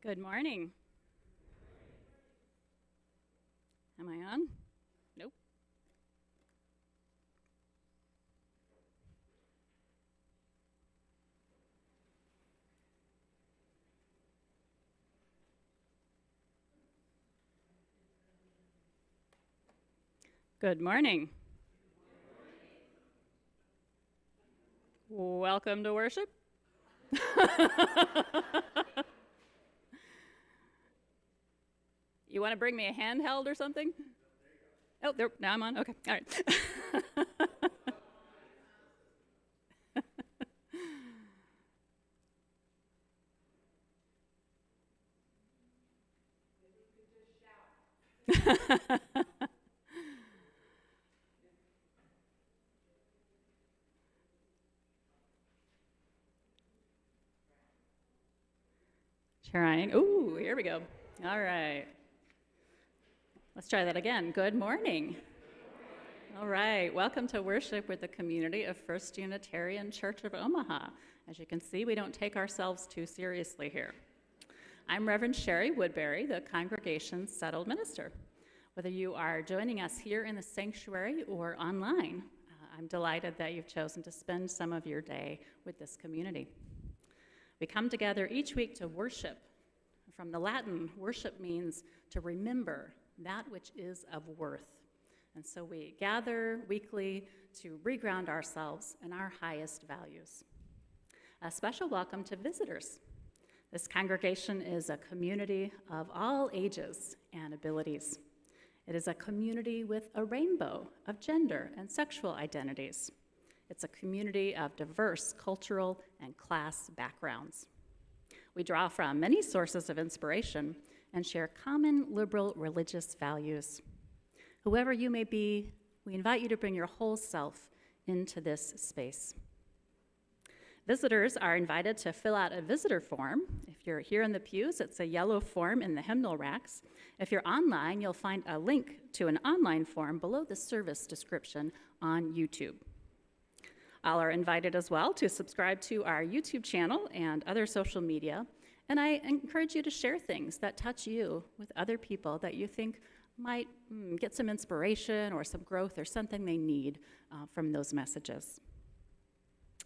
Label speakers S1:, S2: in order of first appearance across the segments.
S1: Good morning. Am I on? Nope. Good morning. Welcome to worship. You want to bring me a handheld or something? Oh, there, now I'm on. Okay, all right. Trying. Ooh, here we go. All right. Let's try that again. Good morning. All right. Welcome to worship with the community of First Unitarian Church of Omaha. As you can see, we don't take ourselves too seriously here. I'm Reverend Shari Woodbury, the congregation's settled minister. Whether you are joining us here in the sanctuary or online, I'm delighted that you've chosen to spend some of your day with this community. We come together each week to worship. From the Latin, worship means to remember that which is of worth. And so we gather weekly to reground ourselves in our highest values. A special welcome to visitors. This congregation is a community of all ages and abilities. It is a community with a rainbow of gender and sexual identities. It's a community of diverse cultural and class backgrounds. We draw from many sources of inspiration and share common liberal religious values. Whoever you may be, we invite you to bring your whole self into this space. Visitors are invited to fill out a visitor form. If you're here in the pews, it's a yellow form in the hymnal racks. If you're online, you'll find a link to an online form below the service description on YouTube. All are invited as well to subscribe to our YouTube channel and other social media, and I encourage you to share things that touch you with other people that you think might get some inspiration or some growth or something they need from those messages.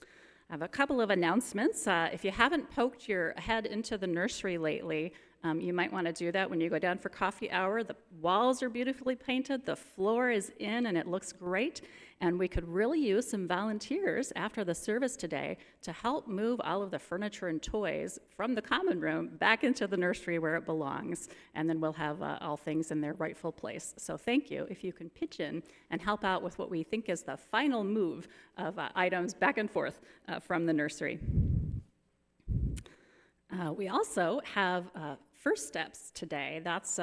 S1: I have a couple of announcements. If you haven't poked your head into the nursery lately, you might want to do that when you go down for coffee hour. The walls are beautifully painted, the floor is in, and it looks great. And we could really use some volunteers after the service today to help move all of the furniture and toys from the common room back into the nursery where it belongs. And then we'll have all things in their rightful place. So thank you if you can pitch in and help out with what we think is the final move of items back and forth from the nursery. We also have First Steps today. That's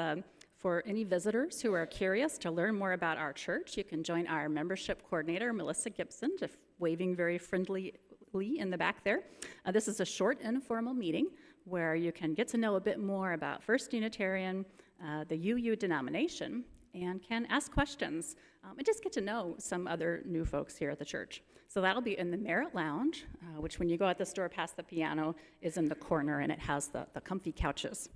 S1: for any visitors who are curious to learn more about our church. You can join our membership coordinator, Melissa Gibson, just waving very friendly in the back there. This is a short, informal meeting where you can get to know a bit more about First Unitarian, the UU denomination, and can ask questions and just get to know some other new folks here at the church. So that'll be in the Merit Lounge, which when you go out this door past the piano is in the corner, and it has the comfy couches.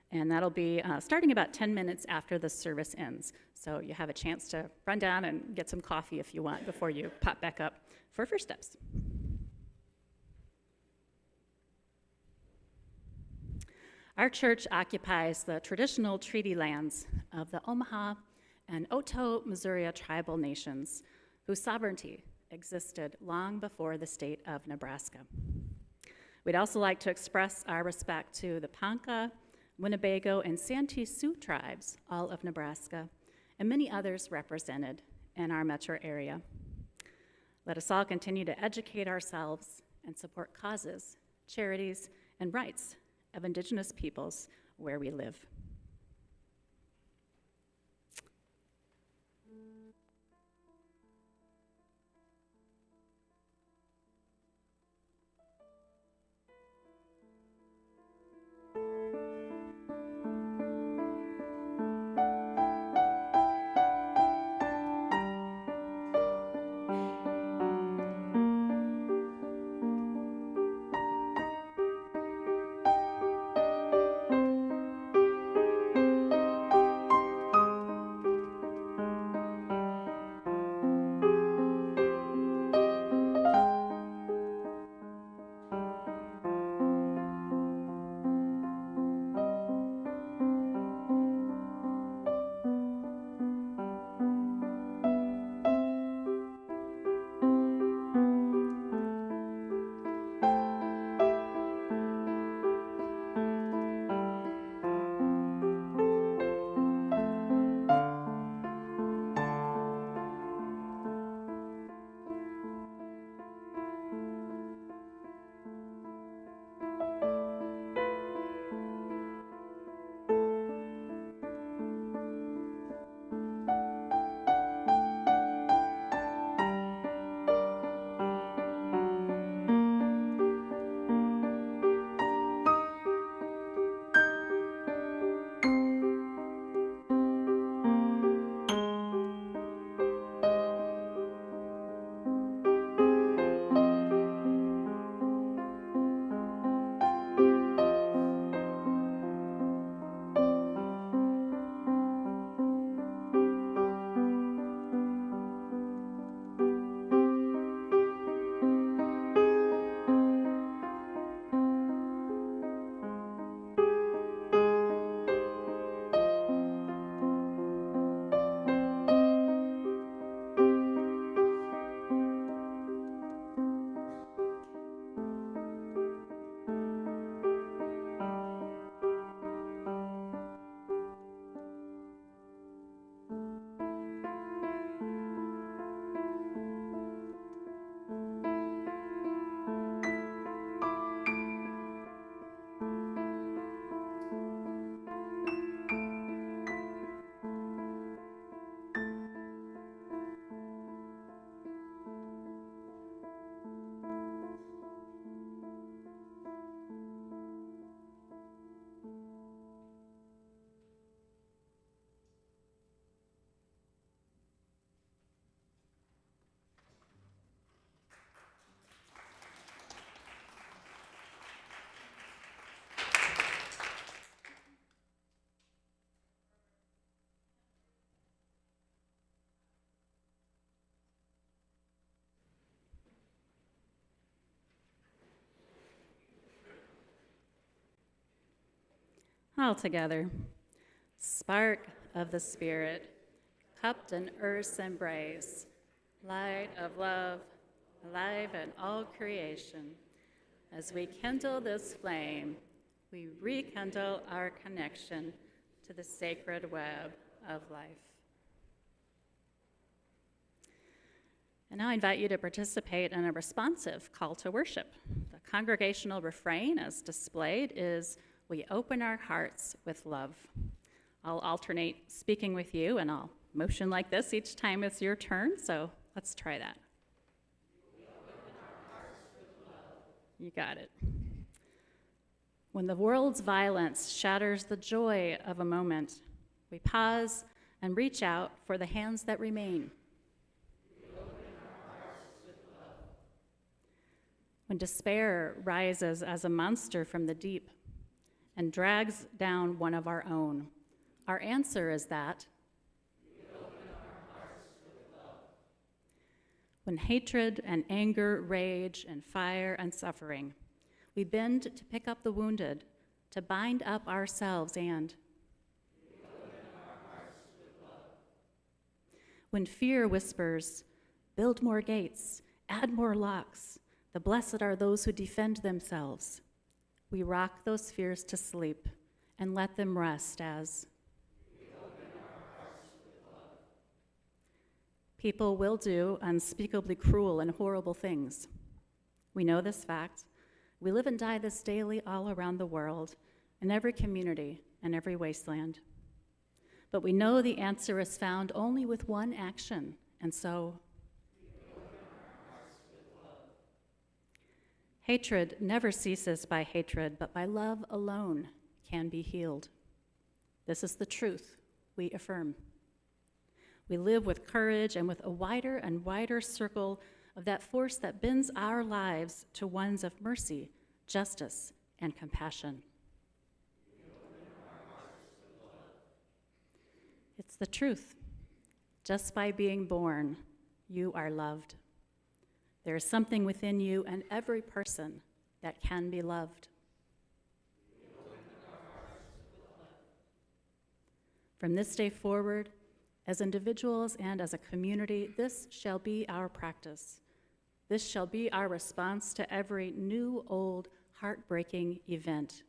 S1: And that'll be starting about 10 minutes after the service ends. So you have a chance to run down and get some coffee if you want before you pop back up for First Steps. Our church occupies the traditional treaty lands of the Omaha and Otoe, Missouri tribal nations, whose sovereignty existed long before the state of Nebraska. We'd also like to express our respect to the Ponca, Winnebago, and Santee Sioux tribes, all of Nebraska, and many others represented in our metro area. Let us all continue to educate ourselves and support causes, charities, and rights of Indigenous peoples where we live. All together. Spark of the Spirit, cupped in earth's embrace, light of love, alive in all creation. As we kindle this flame, we rekindle our connection to the sacred web of life. And now I invite you to participate in a responsive call to worship. The congregational refrain, as displayed, is, "We open our hearts with love." I'll alternate speaking with you, and I'll motion like this each time it's your turn, so let's try that. We open our hearts with love. You got it. When the world's violence shatters the joy of a moment, we pause and reach out for the hands that remain. We open our hearts with love. When despair rises as a monster from the deep and drags down one of our own, our answer is that we open our hearts with love. When hatred and anger rage and fire and suffering, we bend to pick up the wounded, to bind up ourselves, and we open our hearts with love. When fear whispers, "Build more gates, add more locks, the blessed are those who defend themselves," we rock those fears to sleep and let them rest as we open our hearts with love. People will do unspeakably cruel and horrible things. We know this fact. We live and die this daily all around the world, in every community and every wasteland. But we know the answer is found only with one action, and so we open our hearts with love. Hatred never ceases by hatred, but by love alone can be healed. This is the truth we affirm. We live with courage and with a wider and wider circle of that force that bends our lives to ones of mercy, justice, and compassion. It's the truth. Just by being born, you are loved. There is something within you and every person that can be loved. From this day forward, as individuals and as a community, this shall be our practice. This shall be our response to every new, old, heartbreaking event.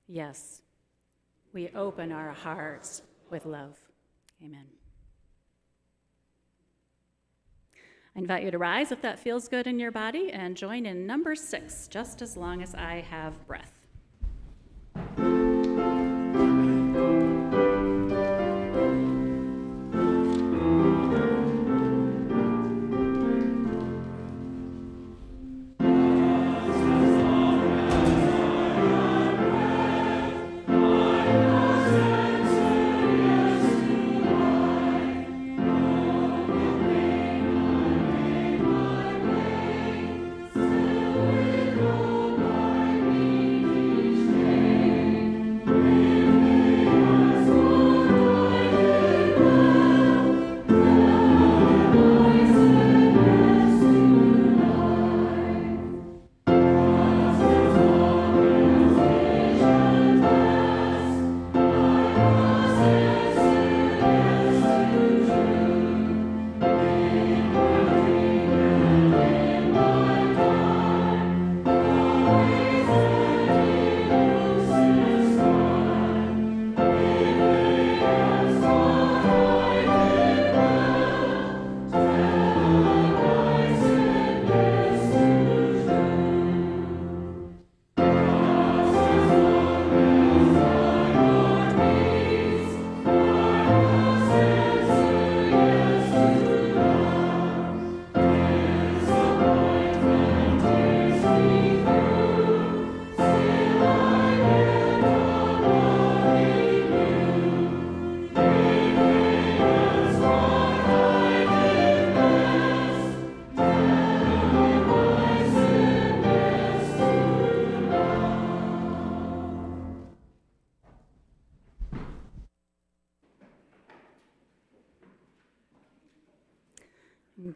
S1: Yes, we open our hearts with love. Amen. I invite you to rise if that feels good in your body and join in number 6, just as long as I have breath.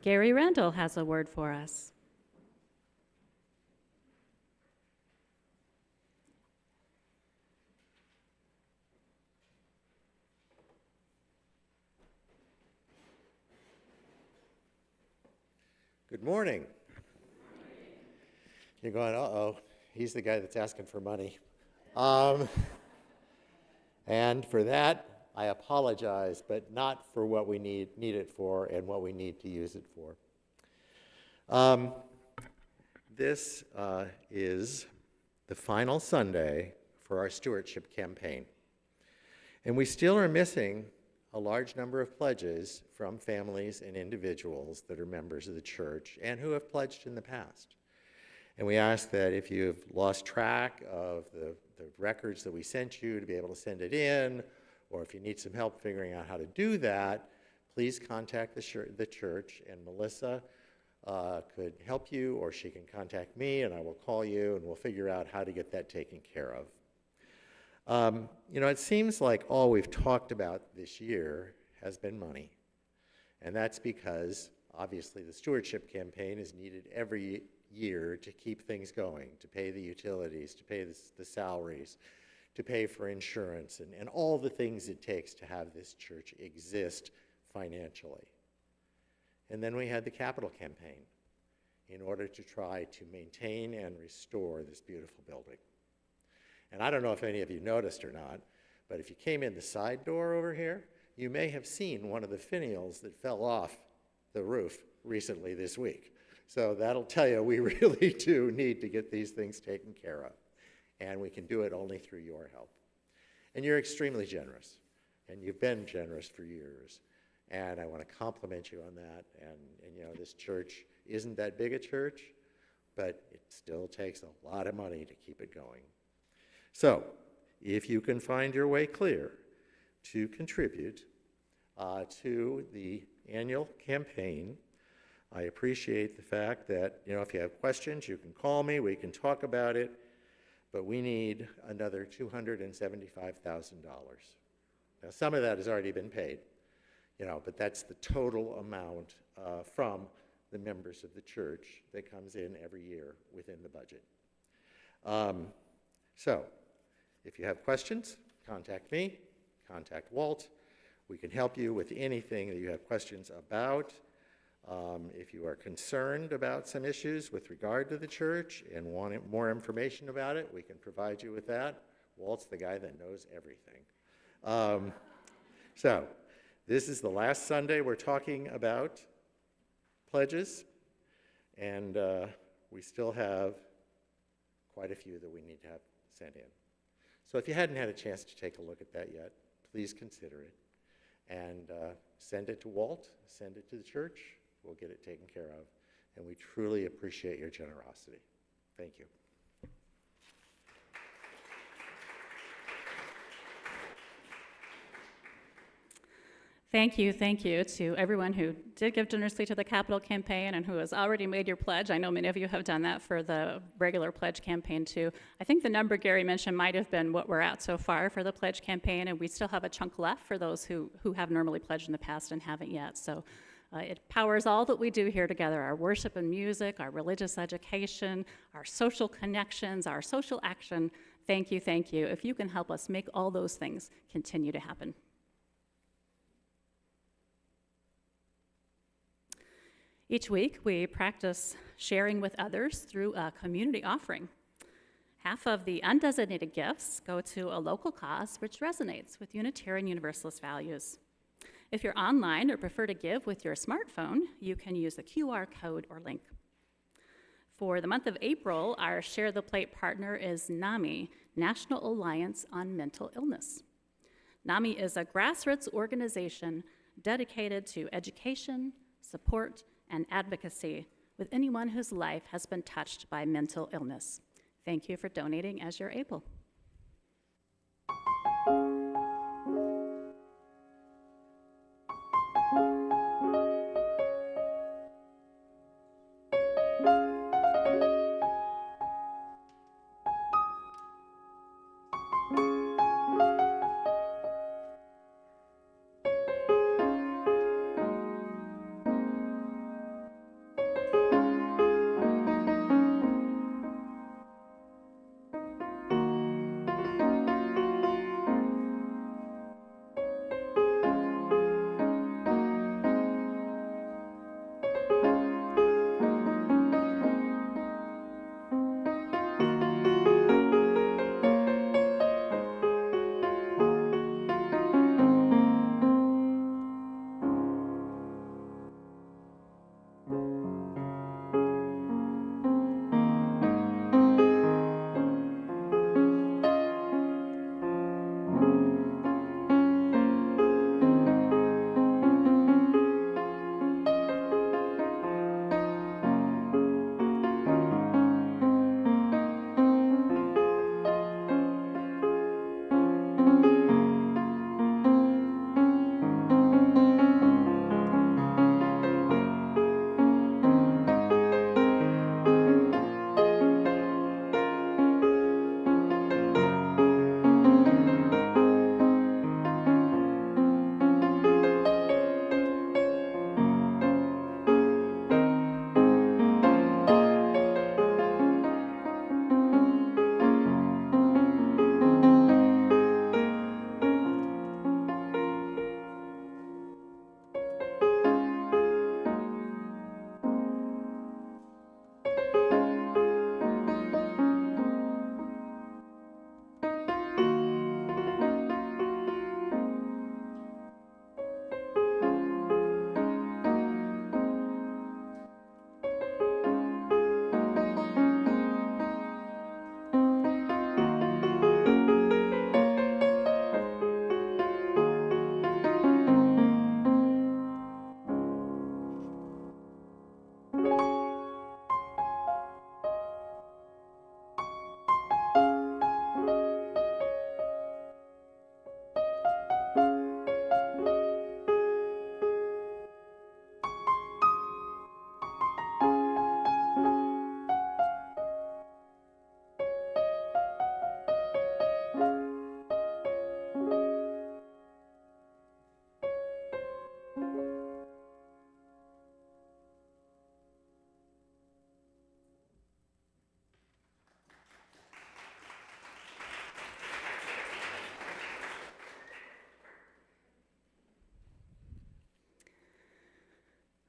S1: Gary Randall has a word for us.
S2: Good morning. You're going, uh-oh, he's the guy that's asking for money. And for that, I apologize, but not for what we need it for and what we need to use it for. This is the final Sunday for our stewardship campaign. And we still are missing a large number of pledges from families and individuals that are members of the church and who have pledged in the past. And we ask that if you've lost track of the records that we sent you, to be able to send it in, or if you need some help figuring out how to do that, please contact the church, and Melissa could help you, or she can contact me, and I will call you, and we'll figure out how to get that taken care of. It seems like all we've talked about this year has been money. And that's because, obviously, the stewardship campaign is needed every year to keep things going, to pay the utilities, to pay the salaries, to pay for insurance, and all the things it takes to have this church exist financially. And then we had the capital campaign in order to try to maintain and restore this beautiful building. And I don't know if any of you noticed or not, but if you came in the side door over here, you may have seen one of the finials that fell off the roof recently this week. So that'll tell you we really do need to get these things taken care of. And we can do it only through your help. And you're extremely generous. And you've been generous for years. And I want to compliment you on that. And this church isn't that big a church, but it still takes a lot of money to keep it going. So, if you can find your way clear to contribute to the annual campaign, I appreciate the fact that, if you have questions, you can call me, we can talk about it, but we need another $275,000. Now, some of that has already been paid, but that's the total amount from the members of the church that comes in every year within the budget. So, if you have questions, contact me, contact Walt. We can help you with anything that you have questions about. If you are concerned about some issues with regard to the church and want more information about it, we can provide you with that. Walt's the guy that knows everything. So, this is the last Sunday we're talking about pledges, and we still have quite a few that we need to have sent in. So if you hadn't had a chance to take a look at that yet, please consider it. And send it to Walt, send it to the church. We'll get it taken care of. And we truly appreciate your generosity. Thank you.
S1: Thank you to everyone who did give generously to the capital campaign and who has already made your pledge. I know many of you have done that for the regular pledge campaign too. I think the number Gary mentioned might have been what we're at so far for the pledge campaign, and we still have a chunk left for those who have normally pledged in the past and haven't yet. So it powers all that we do here together, our worship and music, our religious education, our social connections, our social action. Thank you. If you can help us make all those things continue to happen. Each week, we practice sharing with others through a community offering. Half of the undesignated gifts go to a local cause which resonates with Unitarian Universalist values. If you're online or prefer to give with your smartphone, you can use the QR code or link. For the month of April, our Share the Plate partner is NAMI, National Alliance on Mental Illness. NAMI is a grassroots organization dedicated to education, support, and advocacy with anyone whose life has been touched by mental illness. Thank you for donating as you're able.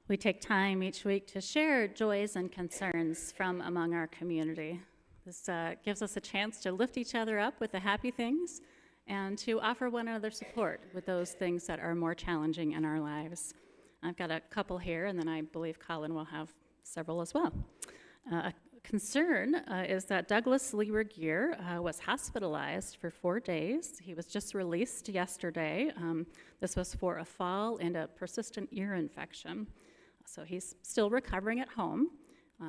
S1: We take time each week to share joys and concerns from among our community. This gives us a chance to lift each other up with the happy things and to offer one another support with those things that are more challenging in our lives. I've got a couple here, and then I believe Colin will have several as well. A concern is that Douglas Lewer-Gear was hospitalized for 4 days. He was just released yesterday. This was for a fall and a persistent ear infection. So he's still recovering at home.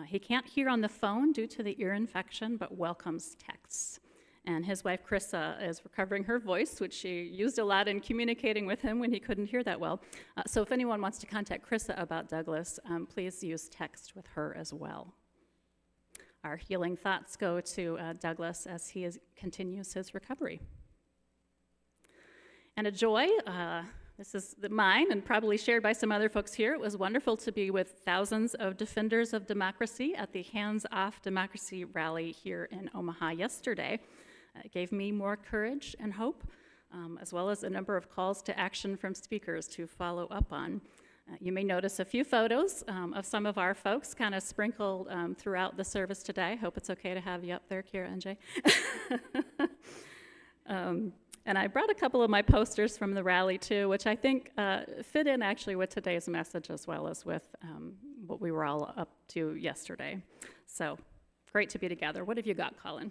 S1: He can't hear on the phone due to the ear infection, but welcomes texts. And his wife, Krissa, is recovering her voice, which she used a lot in communicating with him when he couldn't hear that well. So if anyone wants to contact Krissa about Douglas, please use text with her as well. Our healing thoughts go to Douglas as he continues his recovery. And a joy, this is mine and probably shared by some other folks here. It was wonderful to be with thousands of defenders of democracy at the Hands Off Democracy rally here in Omaha yesterday. It gave me more courage and hope, as well as a number of calls to action from speakers to follow up on. You may notice a few photos of some of our folks kind of sprinkled throughout the service today. Hope it's okay to have you up there, Kira and Jay. And I brought a couple of my posters from the rally too, which I think fit in actually with today's message as well as with what we were all up to yesterday. So great to be together. What have you got, Colin?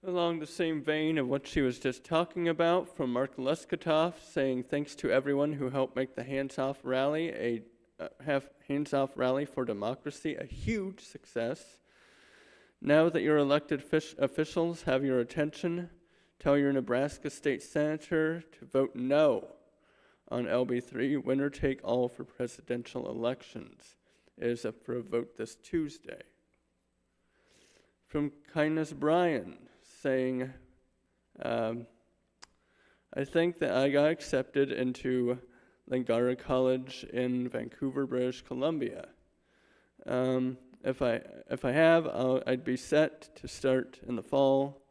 S3: Along the same vein of what she was just talking about, from Mark Leskatoff, saying thanks to everyone who helped make the Hands Off rally, Hands Off rally for democracy, a huge success. Now that your elected officials have your attention, tell your Nebraska state senator to vote no on LB3, winner take all for presidential elections. It is up for a vote this Tuesday. From Kindness Brian, saying, I think that I got accepted into Langara College in Vancouver, British Columbia. If I have, I'd be set to start in the fall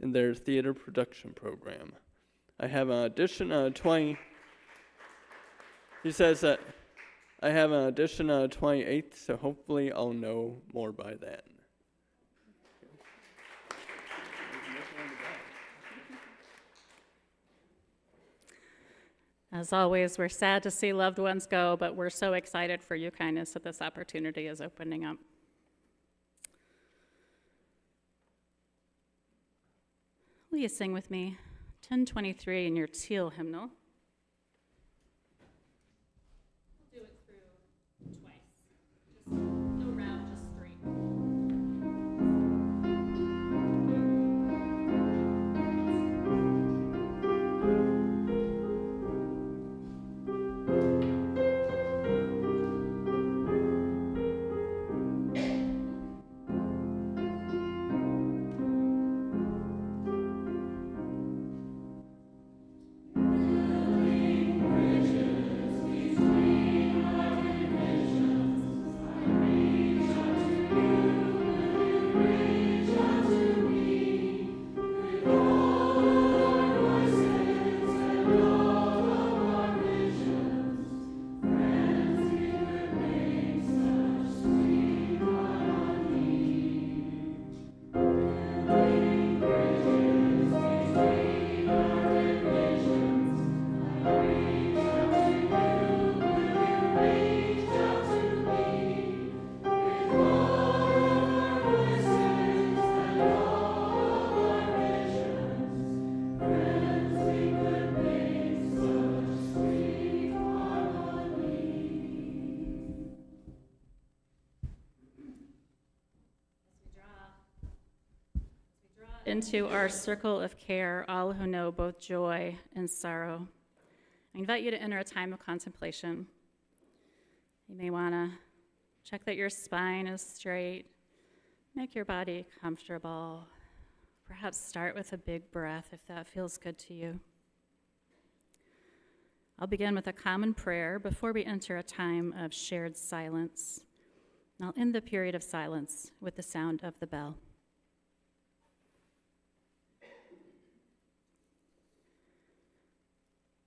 S3: in their theater production program. I have an audition on 20. He says that I have an audition on the 28th, so hopefully I'll know more by then.
S1: As always, we're sad to see loved ones go, but we're so excited for you, Kindness, that this opportunity is opening up. Will you sing with me 1023 in your teal hymnal? We'll do it through twice. Just no round, just three. Into our circle of care, all who know both joy and sorrow. I invite you to enter a time of contemplation. You may want to check that your spine is straight, make your body comfortable. Perhaps start with a big breath if that feels good to you. I'll begin with a common prayer before we enter a time of shared silence. I'll end the period of silence with the sound of the bell.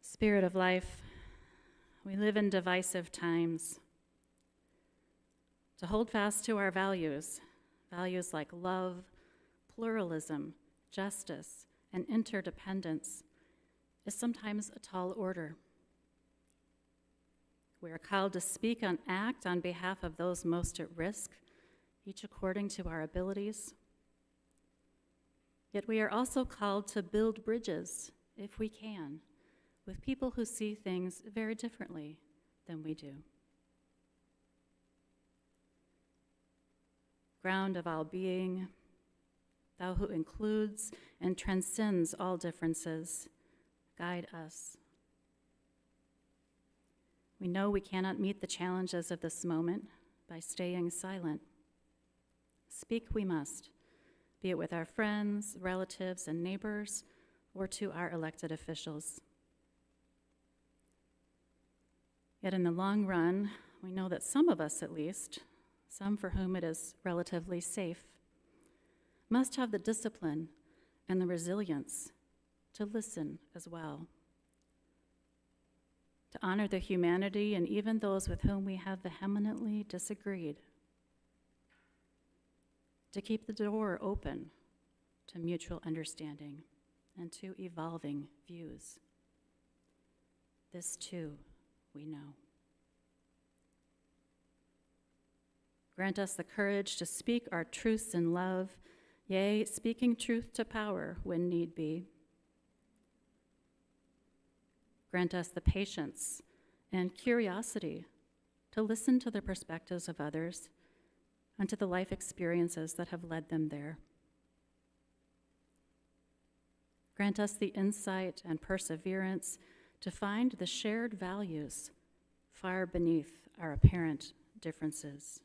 S1: Spirit of life, we live in divisive times. To hold fast to our values, values like love, pluralism, justice, and interdependence, is sometimes a tall order. We are called to speak and act on behalf of those most at risk, each according to our abilities. Yet we are also called to build bridges, if we can, with people who see things very differently than we do. Ground of all being, thou who includes and transcends all differences, guide us. We know we cannot meet the challenges of this moment by staying silent. Speak we must, be it with our friends, relatives, and neighbors, or to our elected officials. Yet in the long run, we know that some of us at least, some for whom it is relatively safe, must have the discipline and the resilience to listen as well, to honor the humanity and even those with whom we have vehemently disagreed, to keep the door open to mutual understanding and to evolving views. This too we know. Grant us the courage to speak our truths in love, yea, speaking truth to power when need be. Grant us the patience and curiosity to listen to the perspectives of others and to the life experiences that have led them there. Grant us the insight and perseverance to find the shared values far beneath our apparent differences.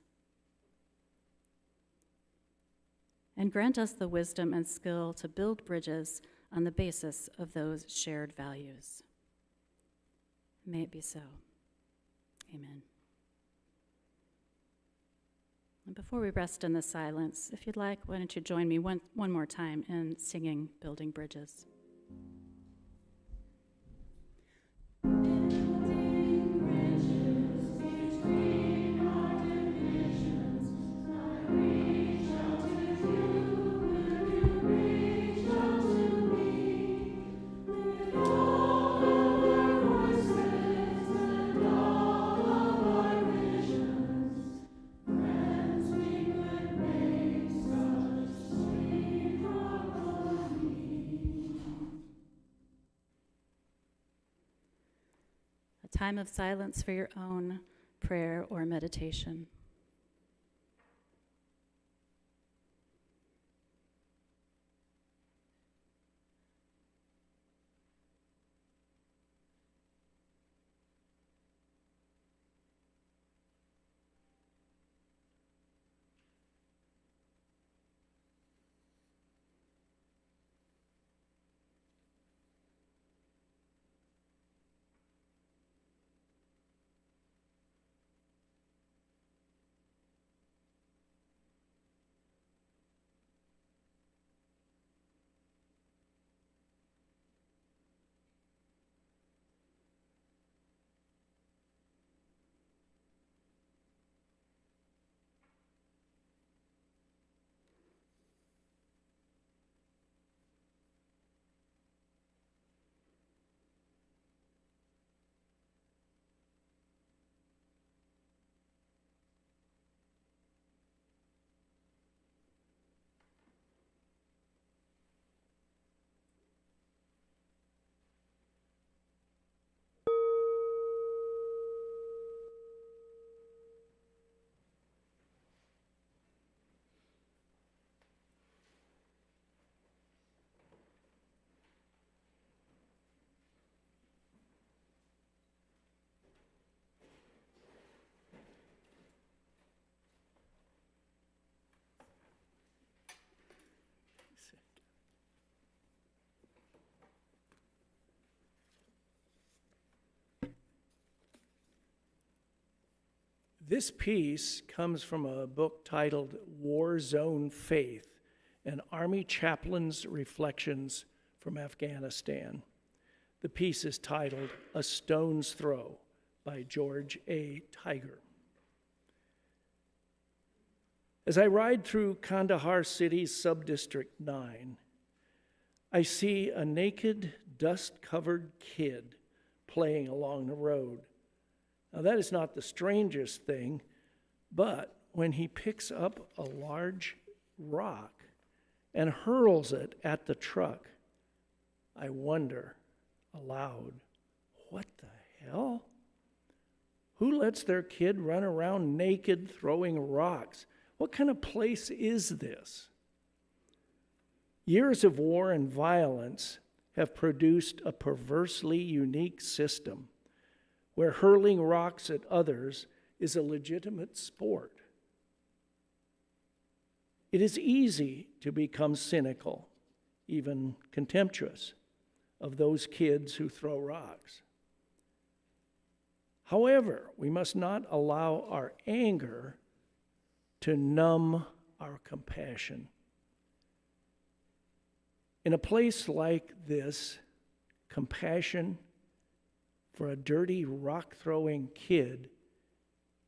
S1: And grant us the wisdom and skill to build bridges on the basis of those shared values. May it be so. Amen. And before we rest in the silence, if you'd like, why don't you join me one more time in singing Building Bridges. Time of silence for your own prayer or meditation.
S4: This piece comes from a book titled War Zone Faith, an Army Chaplain's Reflections from Afghanistan. The piece is titled A Stone's Throw by George A. Tiger. As I ride through Kandahar City's Subdistrict 9, I see a naked, dust-covered kid playing along the road. Now, that is not the strangest thing, but when he picks up a large rock and hurls it at the truck, I wonder aloud, what the hell? Who lets their kid run around naked throwing rocks? What kind of place is this? Years of war and violence have produced a perversely unique system where hurling rocks at others is a legitimate sport. It is easy to become cynical, even contemptuous, of those kids who throw rocks. However, we must not allow our anger to numb our compassion. In a place like this, compassion for a dirty rock-throwing kid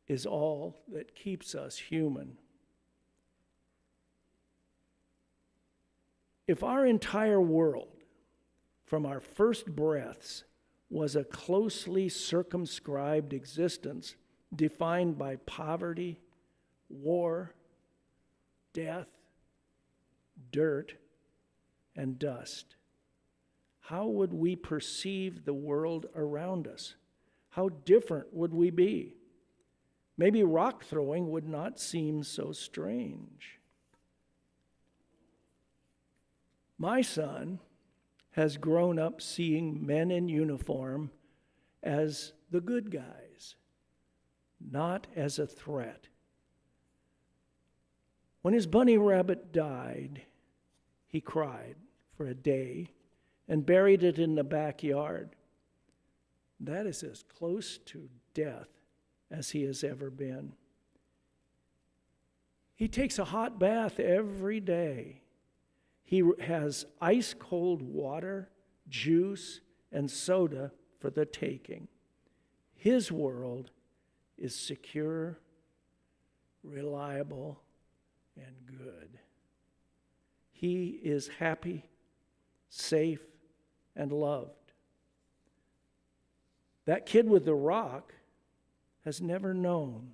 S4: is all that keeps us human. If our entire world, from our first breaths, was a closely circumscribed existence defined by poverty, war, death, dirt, and dust, how would we perceive the world around us? How different would we be? Maybe rock throwing would not seem so strange. My son has grown up seeing men in uniform as the good guys, not as a threat. When his bunny rabbit died, he cried for a day and buried it in the backyard. That is as close to death as he has ever been. He takes a hot bath every day. He has ice-cold water, juice, and soda for the taking. His world is secure, reliable, and good. He is happy, safe, and loved. That kid with the rock has never known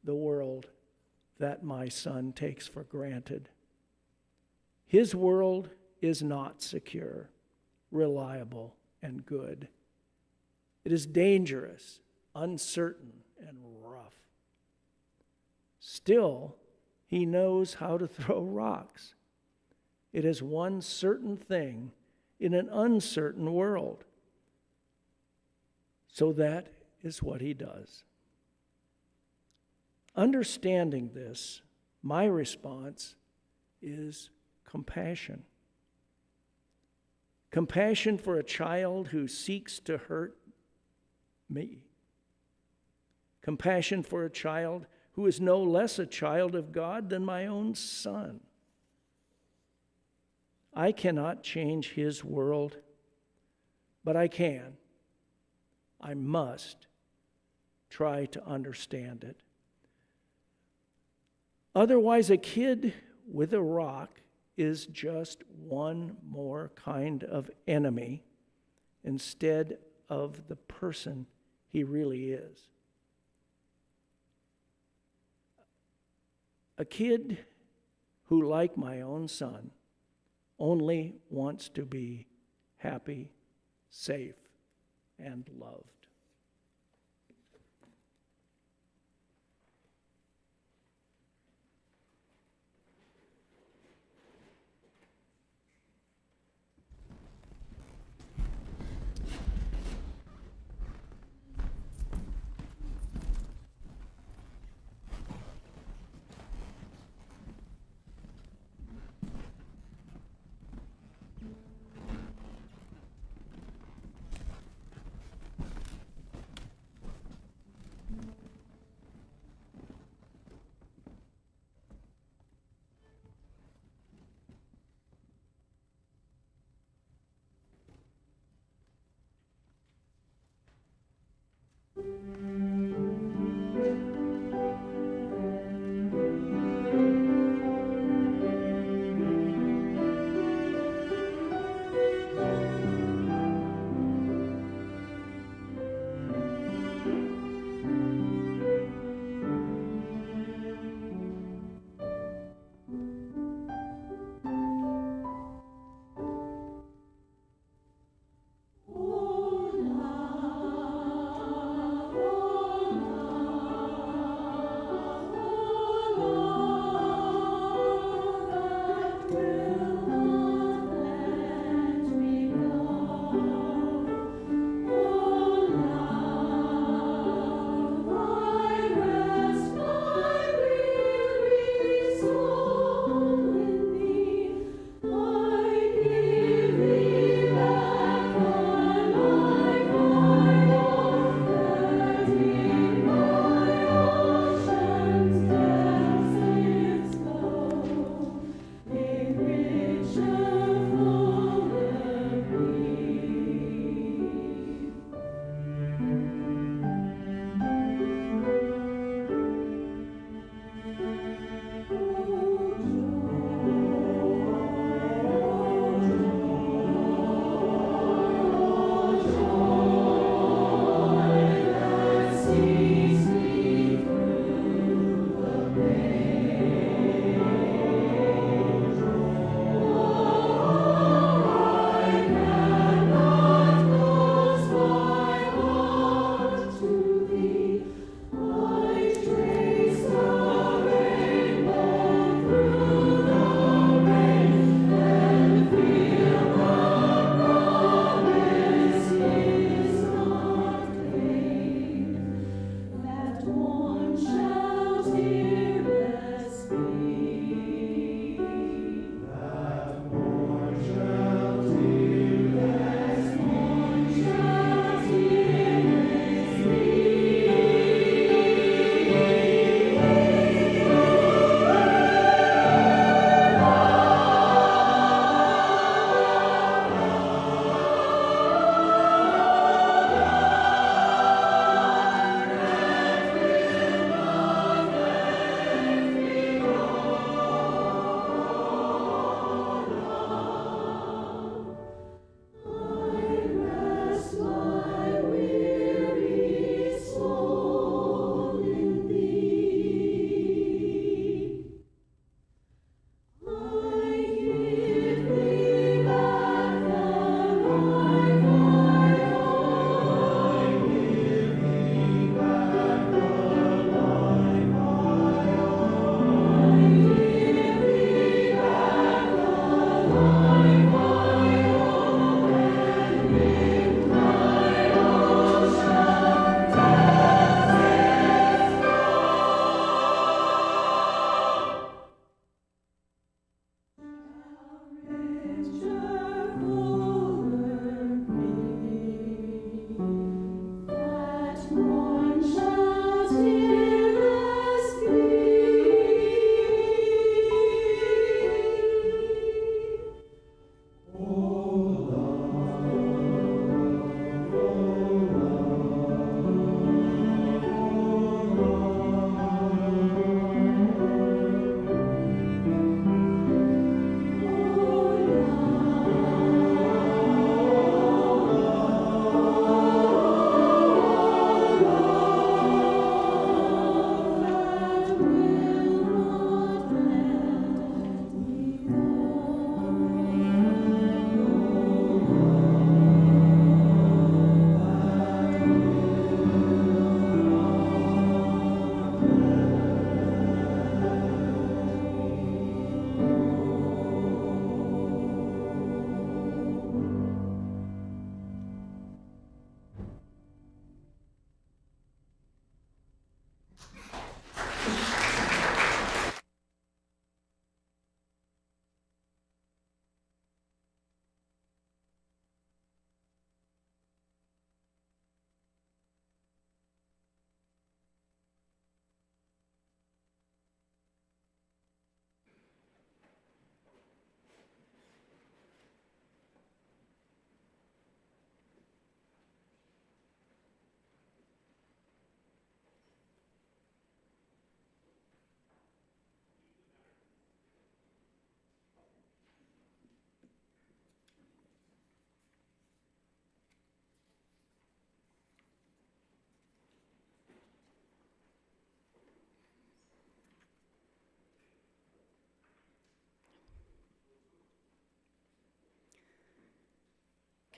S4: the world that my son takes for granted. His world is not secure, reliable, and good. It is dangerous, uncertain, and rough. Still, he knows how to throw rocks. It is one certain thing in an uncertain world. So that is what he does. Understanding this, my response is compassion. Compassion for a child who seeks to hurt me. Compassion for a child who is no less a child of God than my own son. I cannot change his world, but I must try to understand it. Otherwise, a kid with a rock is just one more kind of enemy instead of the person he really is. A kid who, like my own son, only wants to be happy, safe, and loved.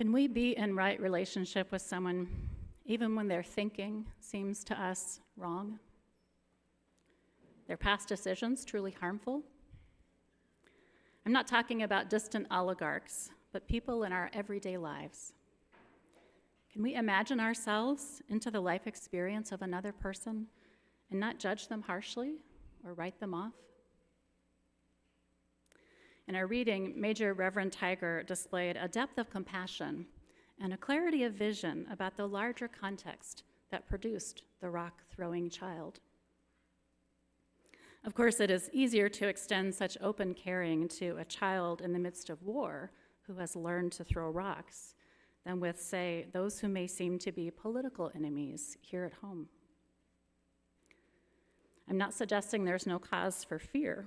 S1: Can we be in right relationship with someone even when their thinking seems to us wrong? Their past decisions truly harmful? I'm not talking about distant oligarchs, but people in our everyday lives. Can we imagine ourselves into the life experience of another person and not judge them harshly or write them off? In our reading, Major Reverend Tiger displayed a depth of compassion and a clarity of vision about the larger context that produced the rock-throwing child. Of course, it is easier to extend such open caring to a child in the midst of war who has learned to throw rocks than with, say, those who may seem to be political enemies here at home. I'm not suggesting there's no cause for fear.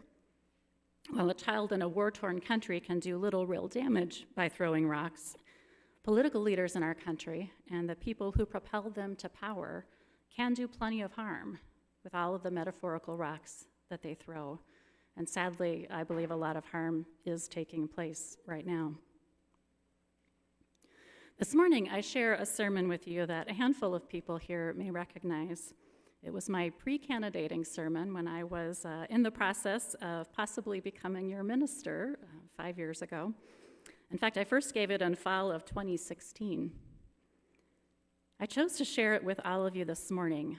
S1: While a child in a war-torn country can do little real damage by throwing rocks, political leaders in our country and the people who propel them to power can do plenty of harm with all of the metaphorical rocks that they throw. And sadly, I believe a lot of harm is taking place right now. This morning, I share a sermon with you that a handful of people here may recognize. It was my pre-candidating sermon when I was in the process of possibly becoming your minister 5 years ago. In fact, I first gave it in fall of 2016. I chose to share it with all of you this morning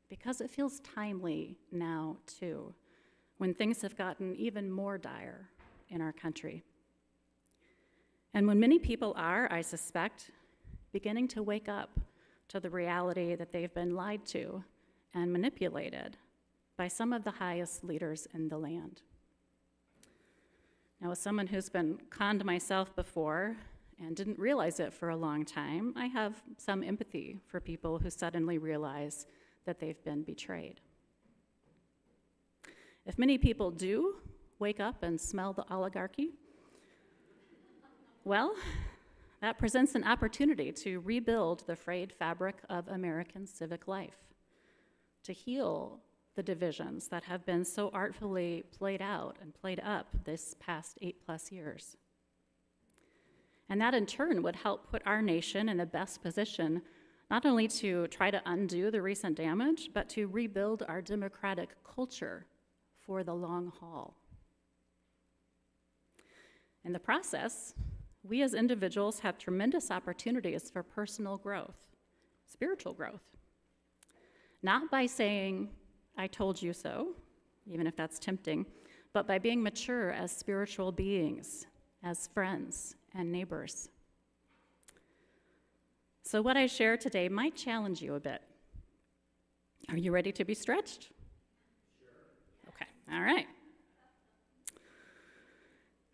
S1: because it feels timely now, too, when things have gotten even more dire in our country. And when many people are, I suspect, beginning to wake up to the reality that they've been lied to and manipulated by some of the highest leaders in the land. Now, as someone who's been conned myself before and didn't realize it for a long time, I have some empathy for people who suddenly realize that they've been betrayed. If many people do wake up and smell the oligarchy, well, that presents an opportunity to rebuild the frayed fabric of American civic life, to heal the divisions that have been so artfully played out and played up this past 8+ years. And that in turn would help put our nation in the best position not only to try to undo the recent damage, but to rebuild our democratic culture for the long haul. In the process, we as individuals have tremendous opportunities for personal growth, spiritual growth. Not by saying, I told you so, even if that's tempting, but by being mature as spiritual beings, as friends and neighbors. So what I share today might challenge you a bit. Are you ready to be stretched? Sure. Okay, all right.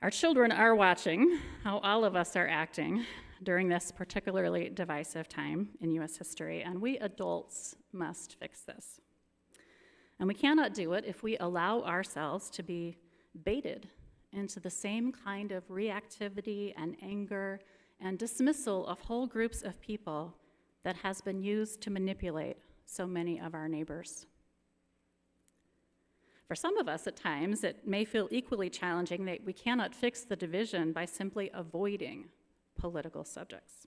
S1: Our children are watching how all of us are acting during this particularly divisive time in U.S. history, and we adults must fix this. And we cannot do it if we allow ourselves to be baited into the same kind of reactivity and anger and dismissal of whole groups of people that has been used to manipulate so many of our neighbors. For some of us at times, it may feel equally challenging that we cannot fix the division by simply avoiding political subjects.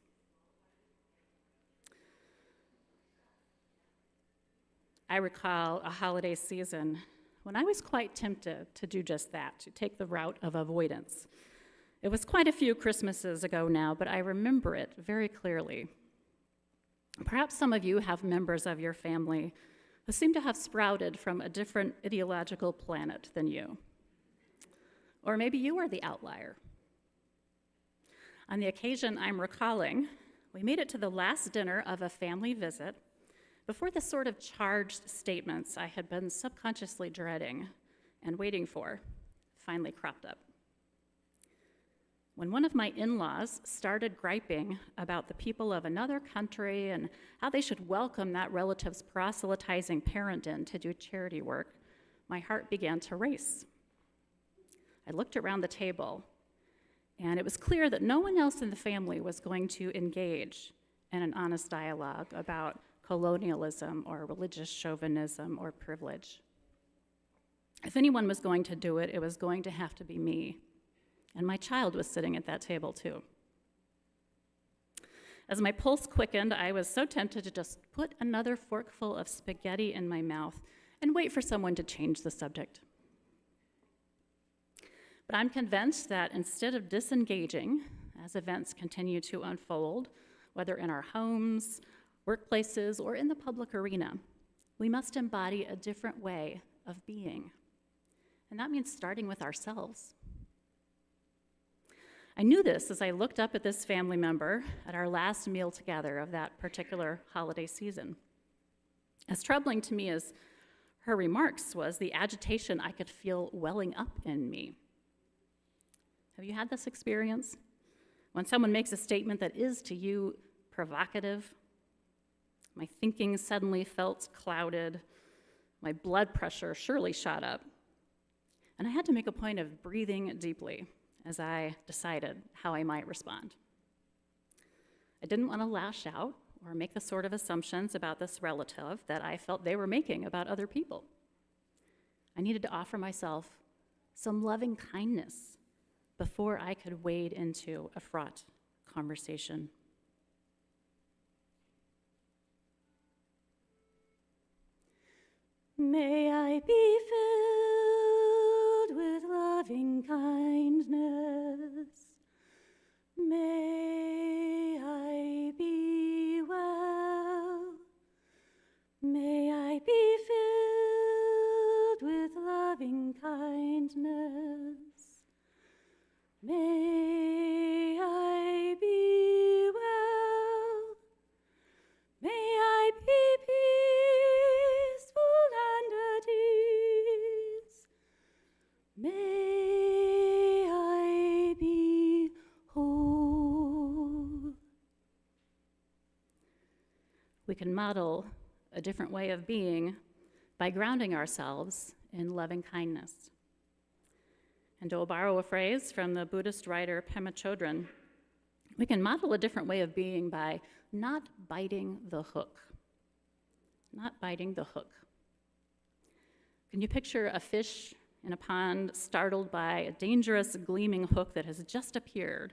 S1: I recall a holiday season when I was quite tempted to do just that, to take the route of avoidance. It was quite a few Christmases ago now, but I remember it very clearly. Perhaps some of you have members of your family who seem to have sprouted from a different ideological planet than you. Or maybe you are the outlier. On the occasion I'm recalling, we made it to the last dinner of a family visit before the sort of charged statements I had been subconsciously dreading and waiting for finally cropped up. When one of my in-laws started griping about the people of another country and how they should welcome that relative's proselytizing parent in to do charity work, my heart began to race. I looked around the table, and it was clear that no one else in the family was going to engage in an honest dialogue about colonialism or religious chauvinism or privilege. If anyone was going to do it, it was going to have to be me. And my child was sitting at that table too. As my pulse quickened, I was so tempted to just put another forkful of spaghetti in my mouth and wait for someone to change the subject. But I'm convinced that instead of disengaging as events continue to unfold, whether in our homes, workplaces, or in the public arena, we must embody a different way of being. And that means starting with ourselves. I knew this as I looked up at this family member at our last meal together of that particular holiday season. As troubling to me as her remarks was the agitation I could feel welling up in me. Have you had this experience? When someone makes a statement that is to you provocative, my thinking suddenly felt clouded, my blood pressure surely shot up, and I had to make a point of breathing deeply as I decided how I might respond. I didn't want to lash out or make the sort of assumptions about this relative that I felt they were making about other people. I needed to offer myself some loving kindness before I could wade into a fraught conversation. May I be filled with loving kindness. May I be well. May I be filled with loving kindness. May I be well. May I be peaceful and at ease. May I be whole. We can model a different way of being by grounding ourselves in loving kindness. And to borrow a phrase from the Buddhist writer Pema Chodron, we can model a different way of being by not biting the hook. Not biting the hook. Can you picture a fish in a pond startled by a dangerous gleaming hook that has just appeared,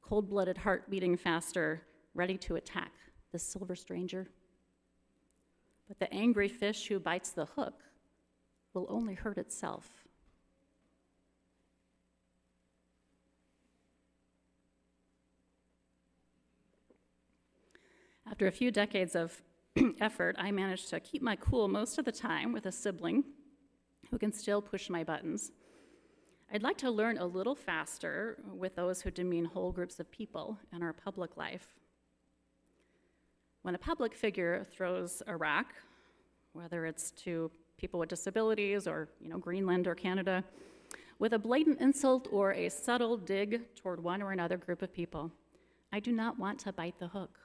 S1: cold-blooded heart beating faster, ready to attack the silver stranger? But the angry fish who bites the hook will only hurt itself. After a few decades of effort, I managed to keep my cool most of the time with a sibling who can still push my buttons. I'd like to learn a little faster with those who demean whole groups of people in our public life. When a public figure throws a rock, whether it's to people with disabilities or, Greenland or Canada, with a blatant insult or a subtle dig toward one or another group of people, I do not want to bite the hook.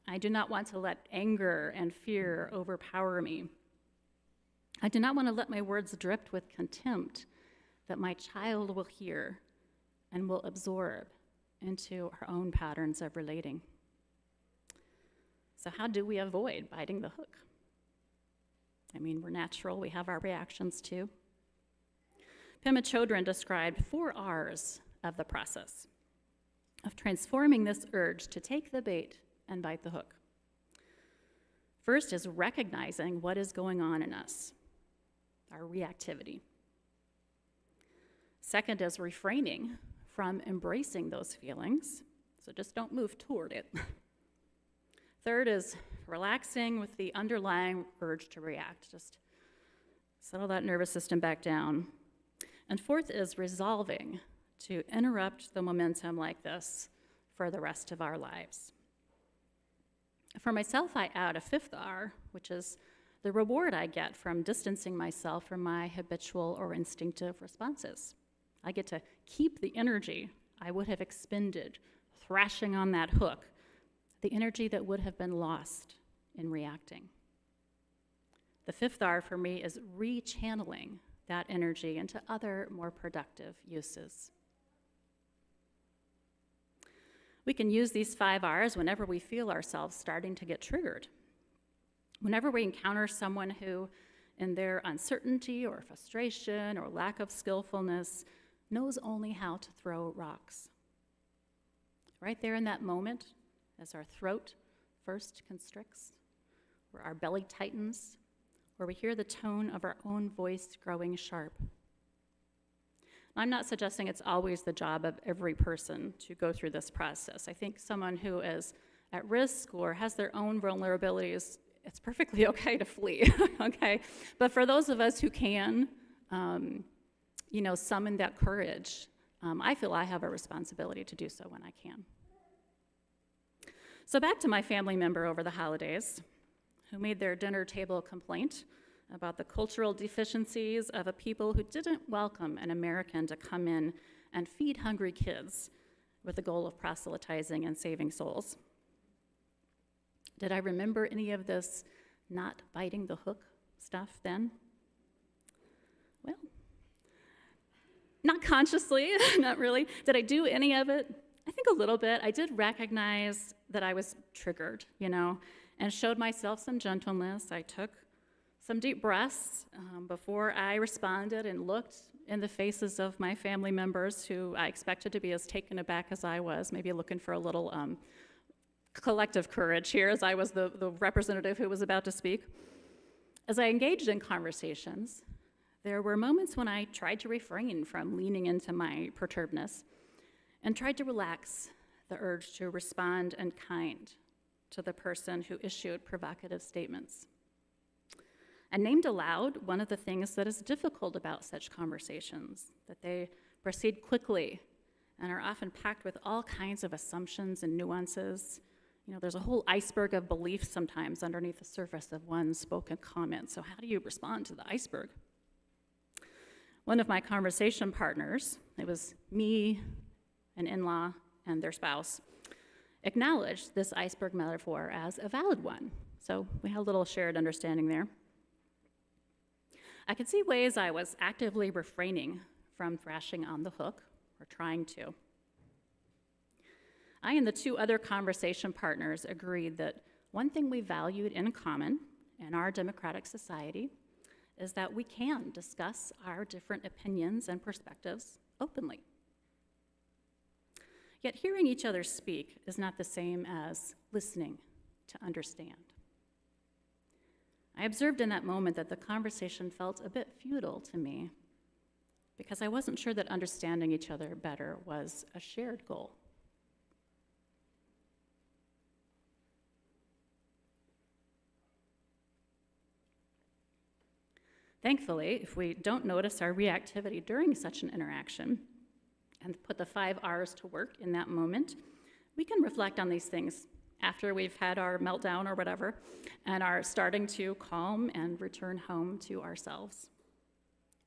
S1: I do not want to let anger and fear overpower me. I do not want to let my words drip with contempt that my child will hear and will absorb into her own patterns of relating. So how do we avoid biting the hook? We're natural, we have our reactions too. Pema Chodron described 4 R's of the process of transforming this urge to take the bait and bite the hook. First is recognizing what is going on in us, our reactivity. Second is refraining from embracing those feelings, so just don't move toward it. Third is relaxing with the underlying urge to react, just settle that nervous system back down. And fourth is resolving to interrupt the momentum like this for the rest of our lives. For myself, I add a 5th R, which is the reward I get from distancing myself from my habitual or instinctive responses. I get to keep the energy I would have expended thrashing on that hook, the energy that would have been lost in reacting. The 5th R for me is rechanneling that energy into other, more productive uses. We can use these 5 R's whenever we feel ourselves starting to get triggered. Whenever we encounter someone who, in their uncertainty or frustration or lack of skillfulness, knows only how to throw rocks. Right there in that moment, as our throat first constricts, or our belly tightens, or we hear the tone of our own voice growing sharp. I'm not suggesting it's always the job of every person to go through this process. I think someone who is at risk or has their own vulnerabilities, it's perfectly okay to flee, okay? But for those of us who can, summon that courage, I feel I have a responsibility to do so when I can. So back to my family member over the holidays, who made their dinner table complaint about the cultural deficiencies of a people who didn't welcome an American to come in and feed hungry kids with the goal of proselytizing and saving souls. Did I remember any of this not biting the hook stuff then? Well, not consciously, not really. Did I do any of it? I think a little bit. I did recognize that I was triggered, and showed myself some gentleness. I took some deep breaths before I responded and looked in the faces of my family members who I expected to be as taken aback as I was, maybe looking for a little collective courage here as I was the representative who was about to speak. As I engaged in conversations, there were moments when I tried to refrain from leaning into my perturbedness and tried to relax the urge to respond in kind to the person who issued provocative statements. I named aloud one of the things that is difficult about such conversations, that they proceed quickly and are often packed with all kinds of assumptions and nuances. There's a whole iceberg of beliefs sometimes underneath the surface of one spoken comment. So how do you respond to the iceberg? One of my conversation partners, it was me, an in-law, and their spouse, acknowledged this iceberg metaphor as a valid one. So we had a little shared understanding there. I could see ways I was actively refraining from thrashing on the hook, or trying to. I and the two other conversation partners agreed that one thing we valued in common in our democratic society is that we can discuss our different opinions and perspectives openly. Yet hearing each other speak is not the same as listening to understand. I observed in that moment that the conversation felt a bit futile to me because I wasn't sure that understanding each other better was a shared goal. Thankfully, if we don't notice our reactivity during such an interaction and put the 5 R's to work in that moment, we can reflect on these things after we've had our meltdown or whatever and are starting to calm and return home to ourselves.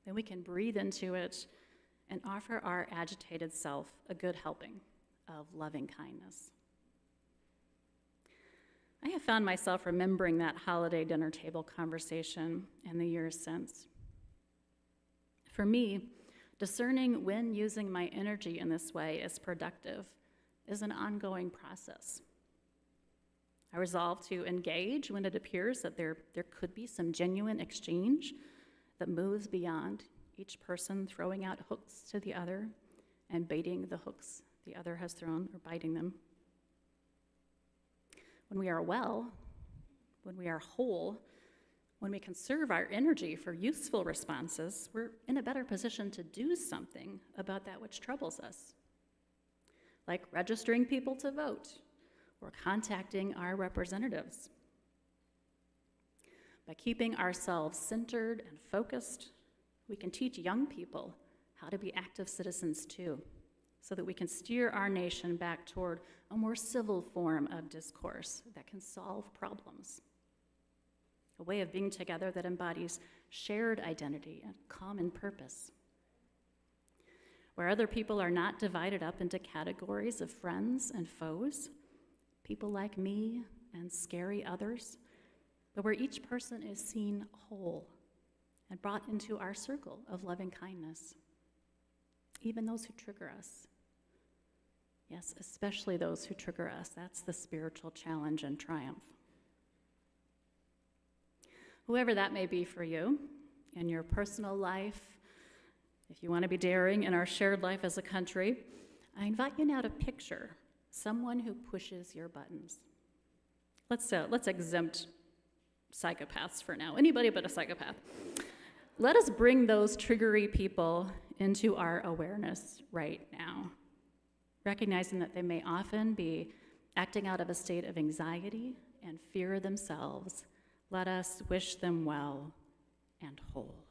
S1: Then we can breathe into it and offer our agitated self a good helping of loving kindness. I have found myself remembering that holiday dinner table conversation in the years since. For me, discerning when using my energy in this way is productive is an ongoing process. I resolve to engage when it appears that there could be some genuine exchange that moves beyond each person throwing out hooks to the other and baiting the hooks the other has thrown or biting them. When we are well, when we are whole, when we conserve our energy for useful responses, we're in a better position to do something about that which troubles us, like registering people to vote or contacting our representatives. By keeping ourselves centered and focused, we can teach young people how to be active citizens too, so that we can steer our nation back toward a more civil form of discourse that can solve problems. A way of being together that embodies shared identity and common purpose. Where other people are not divided up into categories of friends and foes, people like me and scary others, but where each person is seen whole and brought into our circle of loving kindness. Even those who trigger us. Yes, especially those who trigger us. That's the spiritual challenge and triumph. Whoever that may be for you, in your personal life, if you want to be daring in our shared life as a country, I invite you now to picture someone who pushes your buttons. Let's exempt psychopaths for now. Anybody but a psychopath. Let us bring those triggery people into our awareness right now, recognizing that they may often be acting out of a state of anxiety and fear themselves. Let us wish them well and whole.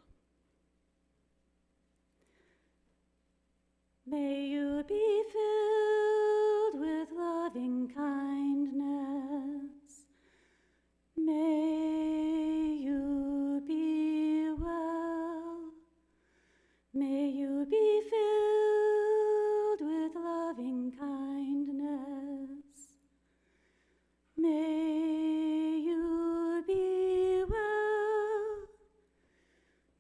S1: May you be filled with loving kindness. May you be well. May you be filled with loving kindness. May you be well.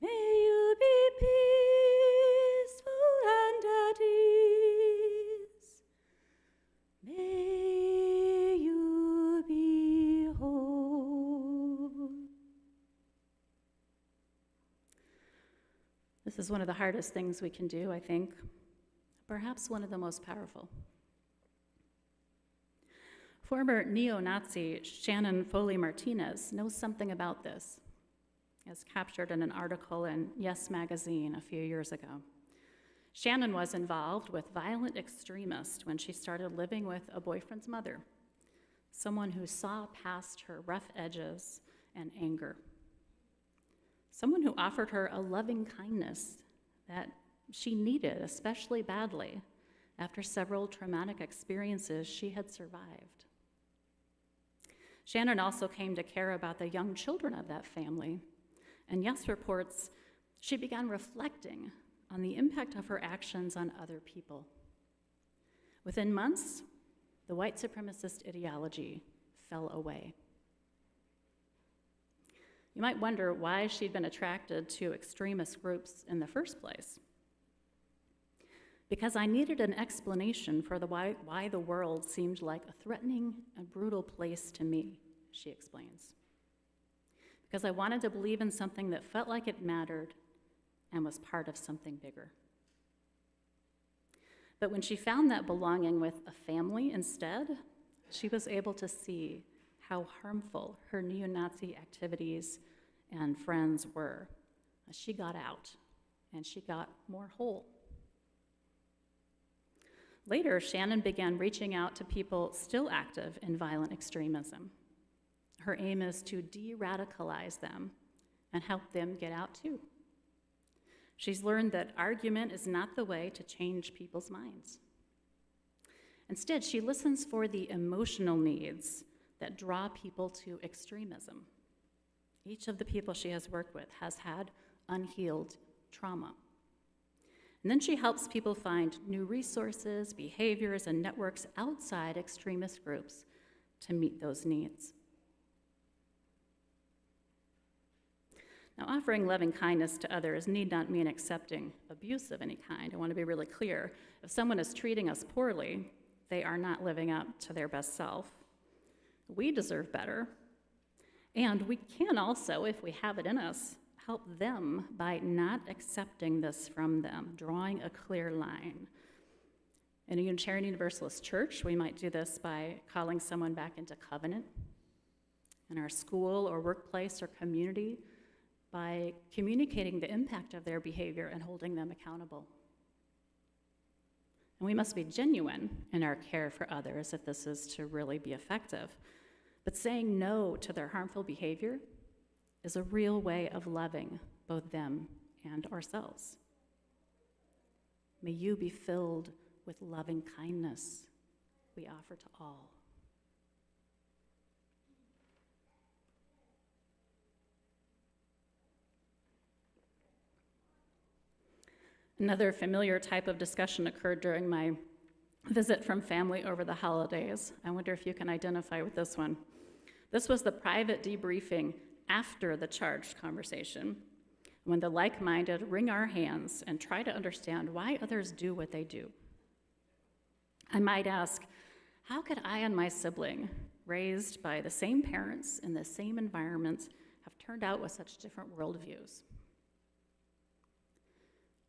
S1: May you be peaceful and at ease. May you be whole. This is one of the hardest things we can do, I think. Perhaps one of the most powerful. Former neo-Nazi Shannon Foley Martinez knows something about this, as captured in an article in Yes magazine a few years ago. Shannon was involved with violent extremists when she started living with a boyfriend's mother, someone who saw past her rough edges and anger, someone who offered her a loving kindness that she needed especially badly after several traumatic experiences she had survived. Shannon also came to care about the young children of that family, and Yes reports she began reflecting on the impact of her actions on other people. Within months, the white supremacist ideology fell away. You might wonder why she'd been attracted to extremist groups in the first place. Because I needed an explanation for why the world seemed like a threatening and brutal place to me, she explains. Because I wanted to believe in something that felt like it mattered and was part of something bigger. But when she found that belonging with a family instead, she was able to see how harmful her neo-Nazi activities and friends were. She got out, and she got more whole. Later, Shannon began reaching out to people still active in violent extremism. Her aim is to de-radicalize them and help them get out too. She's learned that argument is not the way to change people's minds. Instead, she listens for the emotional needs that draw people to extremism. Each of the people she has worked with has had unhealed trauma. And then she helps people find new resources, behaviors, and networks outside extremist groups to meet those needs. Now, offering loving kindness to others need not mean accepting abuse of any kind. I want to be really clear. If someone is treating us poorly, they are not living up to their best self. We deserve better. And we can also, if we have it in us, help them by not accepting this from them, drawing a clear line. In a Unitarian Universalist church, we might do this by calling someone back into covenant. In our school or workplace or community, by communicating the impact of their behavior and holding them accountable. And we must be genuine in our care for others if this is to really be effective. But saying no to their harmful behavior is a real way of loving both them and ourselves. May you be filled with loving kindness we offer to all. Another familiar type of discussion occurred during my visit from family over the holidays. I wonder if you can identify with this one. This was the private debriefing after the charged conversation, when the like-minded wring our hands and try to understand why others do what they do. I might ask, how could I and my sibling, raised by the same parents in the same environment, have turned out with such different worldviews?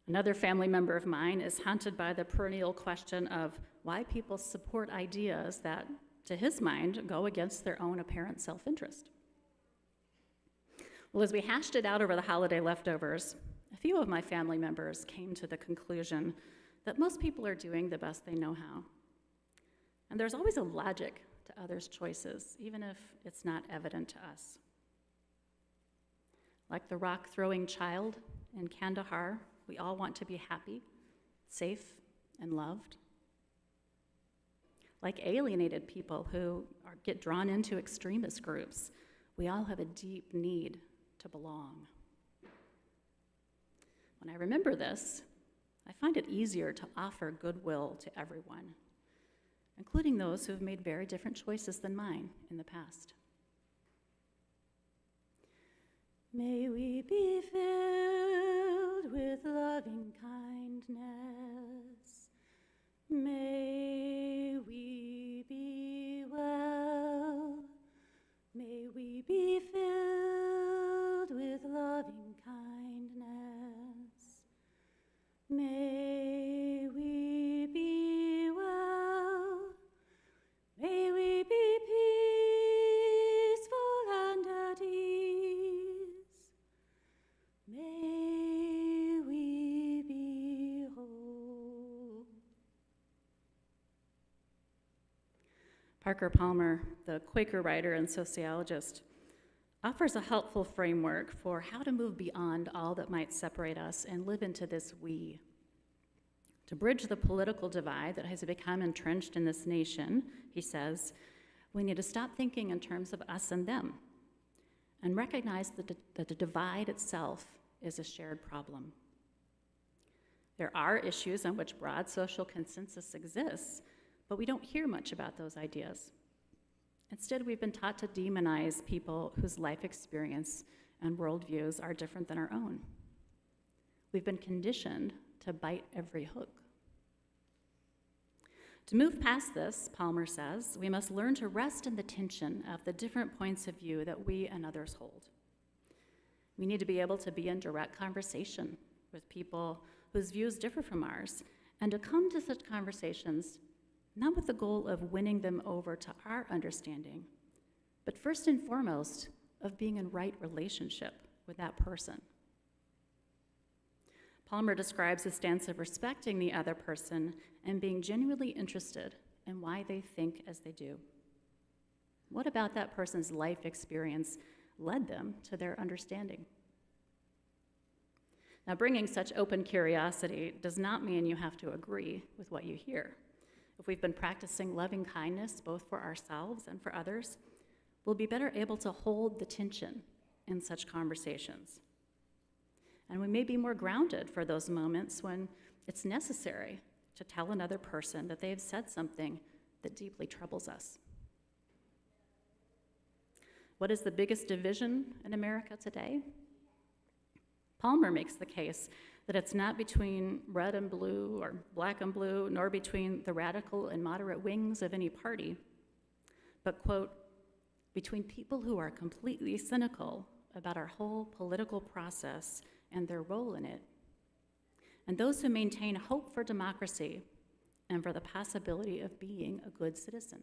S1: Another family member of mine is haunted by the perennial question of why people support ideas that, to his mind, go against their own apparent self-interest. Well, as we hashed it out over the holiday leftovers, a few of my family members came to the conclusion that most people are doing the best they know how. And there's always a logic to others' choices, even if it's not evident to us. Like the rock-throwing child in Kandahar, we all want to be happy, safe, and loved. Like alienated people who get drawn into extremist groups, we all have a deep need to belong. When I remember this, I find it easier to offer goodwill to everyone, including those who have made very different choices than mine in the past. May we be filled with loving kindness. May we be well. May we be filled with loving kindness. May we be well. May we be peaceful and at ease. May we be whole. Parker Palmer, the Quaker writer and sociologist, offers a helpful framework for how to move beyond all that might separate us and live into this we. To bridge the political divide that has become entrenched in this nation, he says, we need to stop thinking in terms of us and them and recognize that the divide itself is a shared problem. There are issues on which broad social consensus exists, but we don't hear much about those ideas. Instead, we've been taught to demonize people whose life experience and worldviews are different than our own. We've been conditioned to bite every hook. To move past this, Palmer says, we must learn to rest in the tension of the different points of view that we and others hold. We need to be able to be in direct conversation with people whose views differ from ours, and to come to such conversations not with the goal of winning them over to our understanding, but first and foremost, of being in right relationship with that person. Palmer describes a stance of respecting the other person and being genuinely interested in why they think as they do. What about that person's life experience led them to their understanding? Now, bringing such open curiosity does not mean you have to agree with what you hear. If we've been practicing loving kindness both for ourselves and for others, we'll be better able to hold the tension in such conversations. And we may be more grounded for those moments when it's necessary to tell another person that they have said something that deeply troubles us. What is the biggest division in America today? Palmer makes the case that it's not between red and blue or black and blue, nor between the radical and moderate wings of any party, but, quote, between people who are completely cynical about our whole political process and their role in it, and those who maintain hope for democracy and for the possibility of being a good citizen.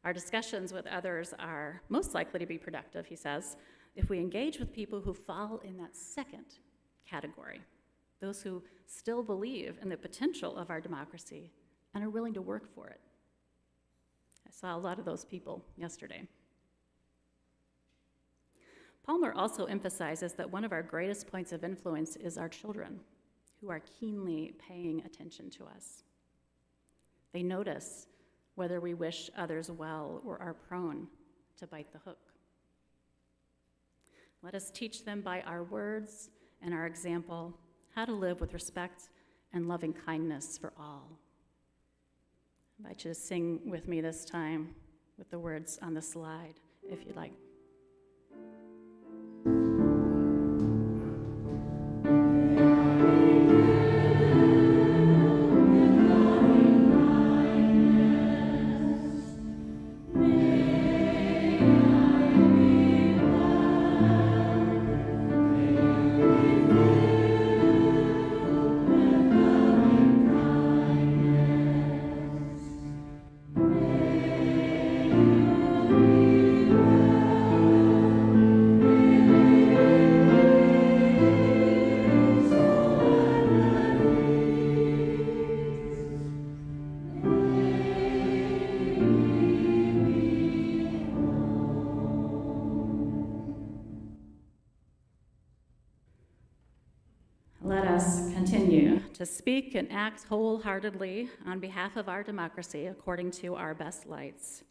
S1: Our discussions with others are most likely to be productive, he says, if we engage with people who fall in that second category, those who still believe in the potential of our democracy and are willing to work for it. I saw a lot of those people yesterday. Palmer also emphasizes that one of our greatest points of influence is our children, who are keenly paying attention to us. They notice whether we wish others well or are prone to bite the hook. Let us teach them by our words and our example how to live with respect and loving kindness for all. I invite you to sing with me this time with the words on the slide, if you'd like. Let us continue to speak and act wholeheartedly on behalf of our democracy according to our best lights.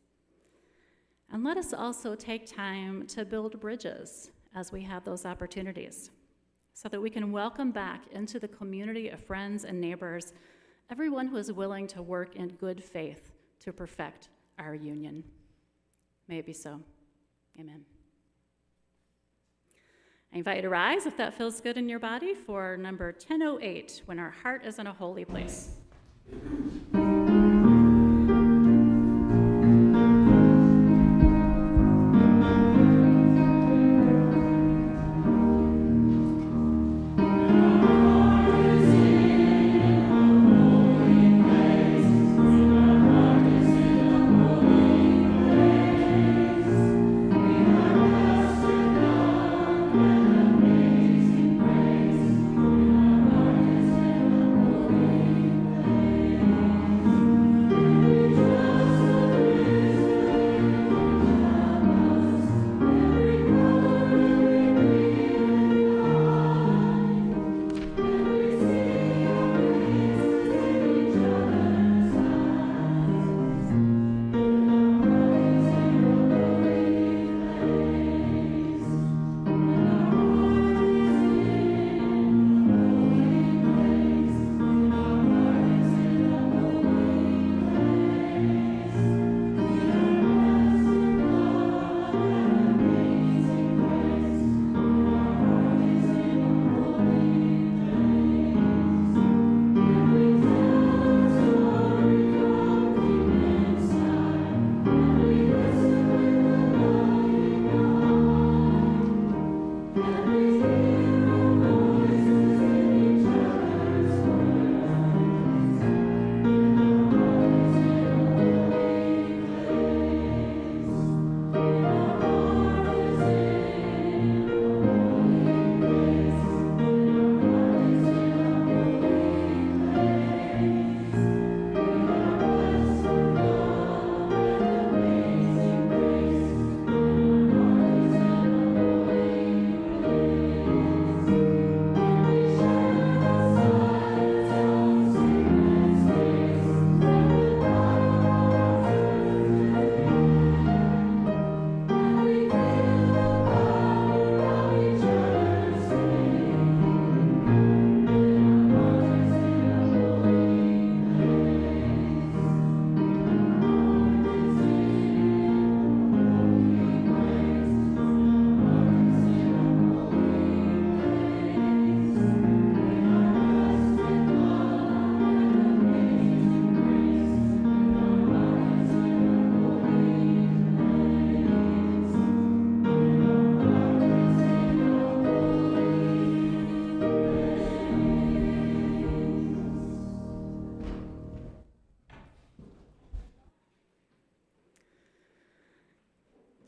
S1: And let us also take time to build bridges as we have those opportunities, so that we can welcome back into the community of friends and neighbors everyone who is willing to work in good faith to perfect our union. May it be so. Amen. I invite you to rise if that feels good in your body for number 1008, When Our Heart is in a Holy Place.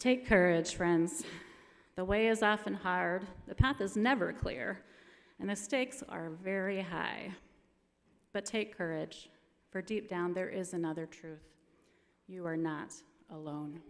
S1: Take courage, friends. The way is often hard, the path is never clear, and the stakes are very high. But take courage, for deep down there is another truth. You are not alone.